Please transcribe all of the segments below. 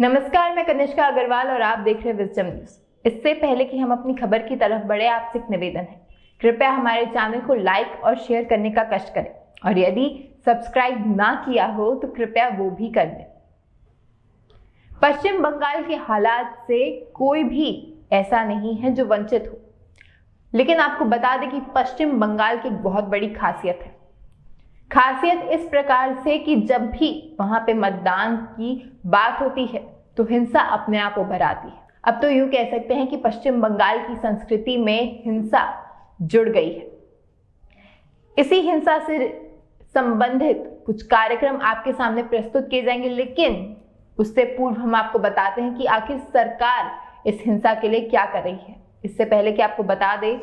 नमस्कार, मैं कनिष्का अग्रवाल और आप देख रहे हैं विजडम न्यूज। इससे पहले कि हम अपनी खबर की तरफ बढ़े, आपसे एक निवेदन है, कृपया हमारे चैनल को लाइक और शेयर करने का कष्ट करें और यदि सब्सक्राइब ना किया हो तो कृपया वो भी कर दें। पश्चिम बंगाल के हालात से कोई भी ऐसा नहीं है जो वंचित हो, लेकिन आपको बता दें कि पश्चिम बंगाल की एक बहुत बड़ी खासियत है। खासियत इस प्रकार से कि जब भी वहां पे मतदान की बात होती है तो हिंसा अपने आप उभर आती है। अब तो यूं कह सकते हैं कि पश्चिम बंगाल की संस्कृति में हिंसा जुड़ गई है। इसी हिंसा से संबंधित कुछ कार्यक्रम आपके सामने प्रस्तुत किए जाएंगे, लेकिन उससे पूर्व हम आपको बताते हैं कि आखिर सरकार इस हिंसा के लिए क्या कर रही है। इससे पहले कि आपको बता दें,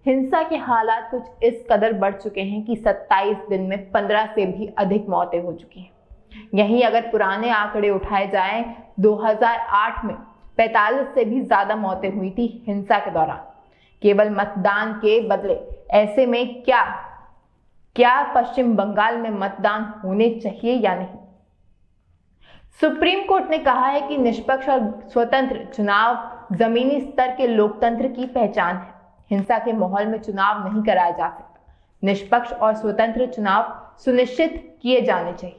हिंसा के हालात कुछ इस कदर बढ़ चुके हैं कि 27 दिन में 15 से भी अधिक मौतें हो चुकी हैं। यहीं अगर पुराने आंकड़े उठाए जाएं, 2008 में 45 से भी ज्यादा मौतें हुई थी हिंसा के दौरान, केवल मतदान के बदले। ऐसे में क्या पश्चिम बंगाल में मतदान होने चाहिए या नहीं? सुप्रीम कोर्ट ने कहा है कि निष्पक्ष और स्वतंत्र चुनाव जमीनी स्तर के लोकतंत्र की पहचान है। हिंसा के माहौल में चुनाव नहीं कराया जा सकता। निष्पक्ष और स्वतंत्र चुनाव सुनिश्चित किए जाने चाहिए।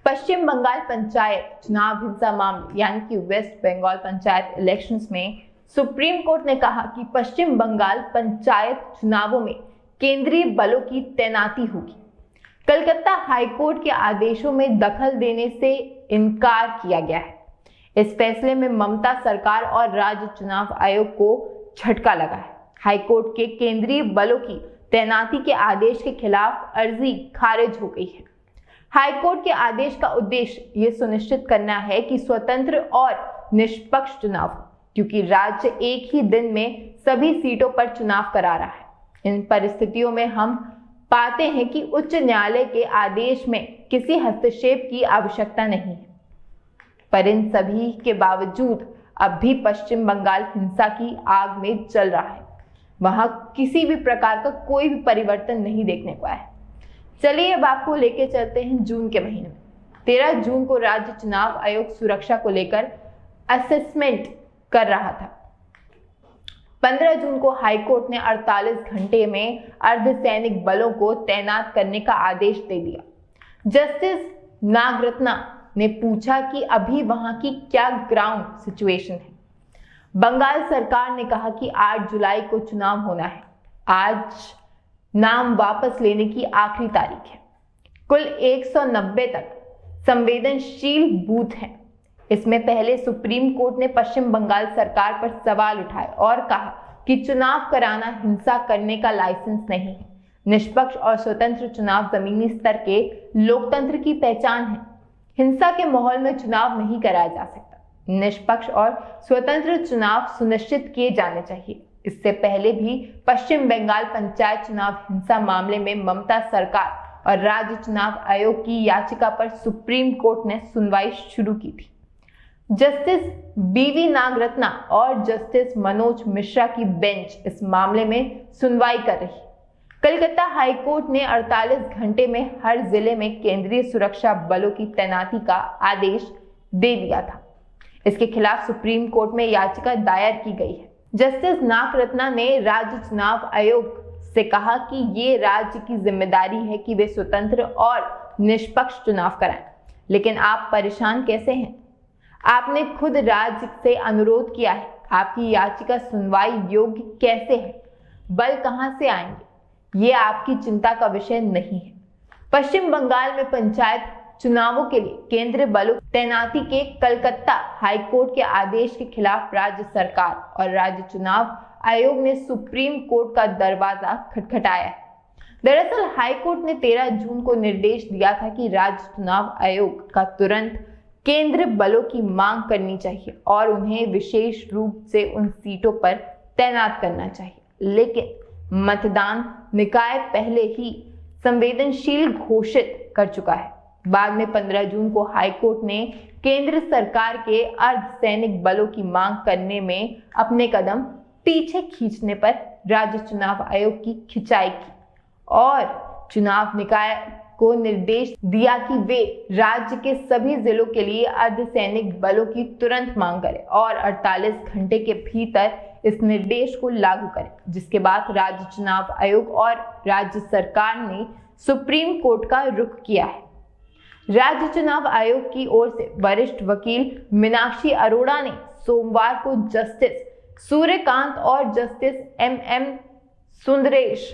पश्चिम बंगाल पंचायत चुनाव हिंसा मामले यानी कि वेस्ट बंगाल पंचायत इलेक्शंस में सुप्रीम कोर्ट ने कहा कि पश्चिम बंगाल पंचायत चुनावों में केंद्रीय बलों की तैनाती होगी। कलकत्ता हाईकोर्ट के आदेशों में दखल देने से इनकार किया गया है। इस फैसले में ममता सरकार और राज्य चुनाव आयोग को झटका लगा है। हाईकोर्ट के केंद्रीय बलों की तैनाती के आदेश के खिलाफ अर्जी खारिज हो गई है। हाईकोर्ट के आदेश का उद्देश्य ये सुनिश्चित करना है कि स्वतंत्र और निष्पक्ष चुनाव हो, क्योंकि राज्य एक ही दिन में सभी सीटों पर चुनाव करा रहा है। इन परिस्थितियों में हम पाते हैं कि उच्च न्यायालय के आदेश में किसी हस्तक्षेप की आवश्यकता नहीं है। पर इन सभी के बावजूद अब भी पश्चिम बंगाल हिंसा की आग में जल रहा है। वहां किसी भी प्रकार का कोई भी परिवर्तन नहीं देखने को आया है। चलिए अब आपको लेके चलते हैं जून के महीने में। 13 जून को राज्य चुनाव आयोग सुरक्षा को लेकर असेसमेंट कर रहा था। 15 जून को हाईकोर्ट ने 48 घंटे में अर्धसैनिक बलों को तैनात करने का आदेश दे दिया। जस्टिस नागरत्ना ने पूछा कि अभी वहां की क्या ग्राउंड सिचुएशन है। बंगाल सरकार ने कहा कि 8 जुलाई को चुनाव होना है। आज नाम वापस लेने की आखिरी तारीख है। कुल 190 तक संवेदनशील बूथ हैं। इसमें पहले सुप्रीम कोर्ट ने पश्चिम बंगाल सरकार पर सवाल उठाए और कहा कि चुनाव कराना हिंसा करने का लाइसेंस नहीं है। निष्पक्ष और स्वतंत्र चुनाव जमीनी स्तर के लोकतंत्र की पहचान है। हिंसा के माहौल में चुनाव नहीं कराया जा सकता। निष्पक्ष और स्वतंत्र चुनाव सुनिश्चित किए जाने चाहिए। इससे पहले भी पश्चिम बंगाल पंचायत चुनाव हिंसा मामले में ममता सरकार और राज्य चुनाव आयोग की याचिका पर सुप्रीम कोर्ट ने सुनवाई शुरू की थी। जस्टिस बीवी नागरत्ना और जस्टिस मनोज मिश्रा की बेंच इस मामले में सुनवाई कर रही है। कलकत्ता हाईकोर्ट ने 48 घंटे में हर जिले में केंद्रीय सुरक्षा बलों की तैनाती का आदेश दे दिया था। इसके खिलाफ सुप्रीम कोर्ट में याचिका दायर की गई है। जस्टिस नागरत्ना ने राज्य चुनाव आयोग से कहा कि ये राज्य की जिम्मेदारी है कि वे स्वतंत्र और निष्पक्ष चुनाव कराएं, लेकिन आप परेशान कैसे हैं? आपने खुद राज्य से अनुरोध किया है। आपकी याचिका सुनवाई योग्य कैसे है? बल कहां से आएंगे? ये आपकी चिंता का विषय नहीं है। पश्चिम बंगाल में पंचायत चुनावों के लिए केंद्रीय बलों तैनाती के कलकत्ता हाईकोर्ट के आदेश के खिलाफ राज्य सरकार और राज्य चुनाव आयोग ने सुप्रीम कोर्ट का दरवाजा खटखटाया है। दरअसल हाईकोर्ट ने 13 जून को निर्देश दिया था कि राज्य चुनाव आयोग का तुरंत केंद्रीय बलों की मांग करनी चाहिए और उन्हें विशेष रूप से उन सीटों पर तैनात करना चाहिए, लेकिन मतदान निकाय पहले ही संवेदनशील घोषित कर चुका है। बाद में 15 जून को हाईकोर्ट ने केंद्र सरकार के अर्धसैनिक बलों की मांग करने में अपने कदम पीछे खींचने पर राज्य चुनाव आयोग की खिंचाई की और चुनाव निकाय को निर्देश दिया कि वे राज्य के सभी जिलों के लिए अर्धसैनिक बलों की तुरंत मांग करें और 48 घंटे के भीतर इस निर्देश को लागू करें, जिसके बाद राज्य चुनाव आयोग और राज्य सरकार ने सुप्रीम कोर्ट का रुख किया है। राज्य चुनाव आयोग की ओर से वरिष्ठ वकील मीनाक्षी अरोड़ा ने सोमवार को जस्टिस सूर्यकांत और जस्टिस MM सुंदरेश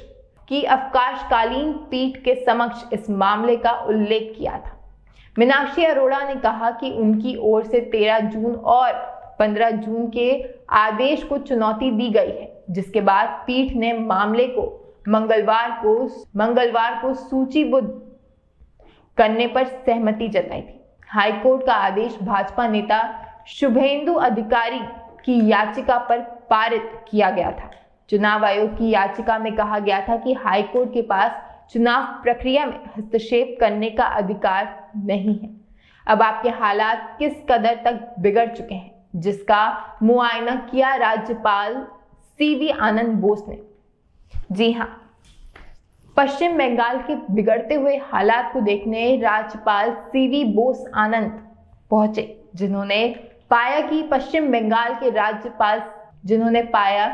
की अवकाशकालीन पीठ के समक्ष इस मामले का उल्लेख किया था। मीनाक्षी अरोड़ा ने कहा कि उनकी ओर से 13 जून और 15 जून के आदेश को चुनौती दी गई है, जिसके बाद पीठ ने मामले को मंगलवार को सूचीबद्ध करने पर सहमति जताई थी। हाईकोर्ट का आदेश भाजपा नेता शुभेंदु अधिकारी की याचिका पर पारित किया गया था। चुनाव आयोग की याचिका में कहा गया था कि हाईकोर्ट के पास चुनाव प्रक्रिया में हस्तक्षेप करने का अधिकार नहीं है। अब आपके हालात किस कदर तक बिगड़ चुके हैं, जिसका मुआयना किया राज्यपाल CV आनंद बोस ने। जी हाँ, पश्चिम बंगाल के बिगड़ते हुए हालात को देखने राज्यपाल CV बोस आनंद पहुंचे, जिन्होंने पाया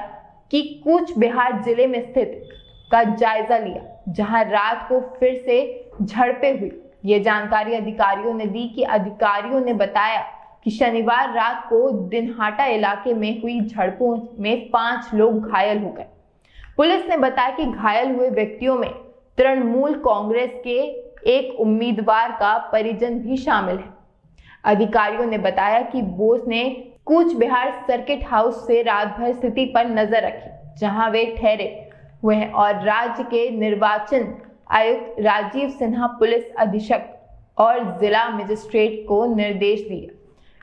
कि कूच बिहार जिले में स्थित का जायजा लिया, जहां रात को फिर से झड़पें हुई। ये जानकारी अधिकारियों ने दी कि अधिकारियों ने बताया कि शनिवार रात को दिनहाटा इलाके में हुई झड़पों में 5 लोग घायल हो गए। पुलिस ने बताया कि घायल हुए व्यक्तियों में तृणमूल कांग्रेस के एक उम्मीदवार का परिजन भी शामिल है। अधिकारियों ने बताया कि बोस ने कूच बिहार सर्किट हाउस से रात भर स्थिति पर नजर रखी, जहां वे ठहरे हुए हैं, और राज्य के निर्वाचन आयुक्त राजीव सिन्हा, पुलिस अधीक्षक और जिला मजिस्ट्रेट को निर्देश दिए।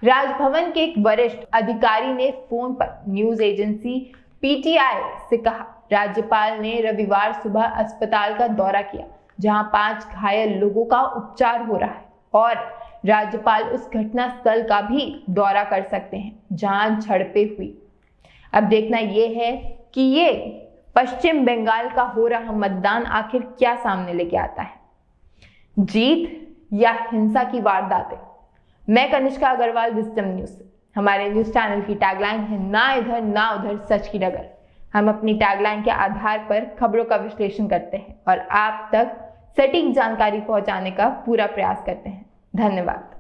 राजभवन के एक वरिष्ठ अधिकारी ने फोन पर न्यूज एजेंसी PTI से कहा, राज्यपाल ने रविवार सुबह अस्पताल का दौरा किया, जहां 5 घायल लोगों का उपचार हो रहा है, और राज्यपाल उस घटना स्थल का भी दौरा कर सकते हैं जहां झड़पें हुई। अब देखना यह है कि ये पश्चिम बंगाल का हो रहा मतदान आखिर क्या सामने लेके आता है, जीत या हिंसा की वारदातें। मैं कनिष्का अग्रवाल, विजडम न्यूज से। हमारे न्यूज चैनल की टैगलाइन है, ना इधर ना उधर, सच की डगर। हम अपनी टैगलाइन के आधार पर खबरों का विश्लेषण करते हैं और आप तक सटीक जानकारी पहुंचाने का पूरा प्रयास करते हैं। धन्यवाद।